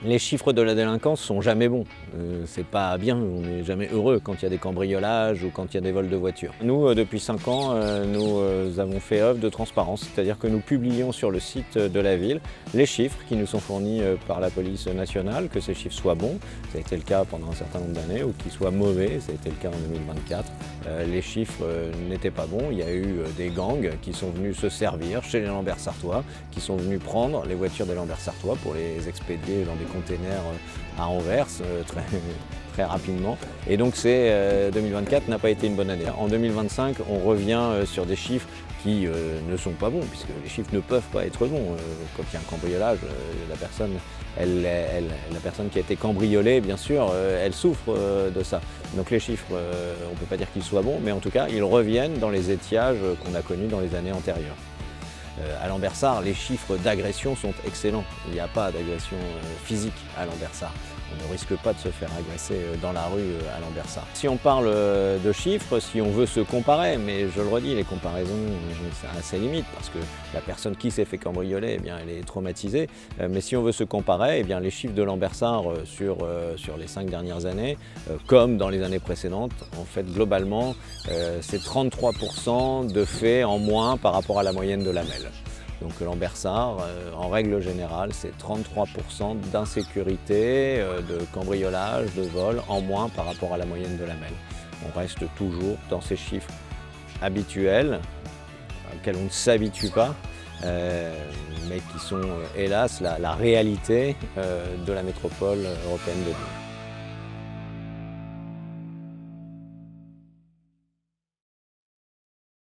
Les chiffres de la délinquance sont jamais bons. C'est pas bien, on n'est jamais heureux quand il y a des cambriolages ou quand il y a des vols de voitures. Nous, depuis 5 ans, nous avons fait œuvre de transparence, c'est-à-dire que nous publions sur le site de la ville les chiffres qui nous sont fournis par la police nationale, que ces chiffres soient bons, ça a été le cas pendant un certain nombre d'années, ou qu'ils soient mauvais, ça a été le cas en 2024. Les chiffres n'étaient pas bons, il y a eu des gangs qui sont venus se servir chez les Lambersartois, qui sont venus prendre les voitures des Lambersartois pour les expédier dans des containers à Anvers très rapidement. Et donc 2024 n'a pas été une bonne année. En 2025, on revient sur des chiffres qui ne sont pas bons, puisque les chiffres ne peuvent pas être bons. Quand il y a un cambriolage, la personne qui a été cambriolée, bien sûr, elle souffre de ça. Donc les chiffres, on ne peut pas dire qu'ils soient bons, mais en tout cas, ils reviennent dans les étiages qu'on a connus dans les années antérieures. À Lambersart, les chiffres d'agression sont excellents. Il n'y a pas d'agression physique à Lambersart. On ne risque pas de se faire agresser dans la rue à Lambersart. Si on parle de chiffres, si on veut se comparer, mais je le redis, les comparaisons, ça a ses limites, parce que la personne qui s'est fait cambrioler, eh bien, elle est traumatisée. Mais si on veut se comparer, eh bien, les chiffres de Lambersart sur les 5 dernières années, comme dans les années précédentes, en fait, globalement, c'est 33% de faits en moins par rapport à la moyenne de Lamel. Donc Lambersart, en règle générale, c'est 33% d'insécurité, de cambriolage, de vol en moins par rapport à la moyenne de Lamel. On reste toujours dans ces chiffres habituels, auxquels on ne s'habitue pas, mais qui sont hélas la réalité de la métropole européenne de Lyon.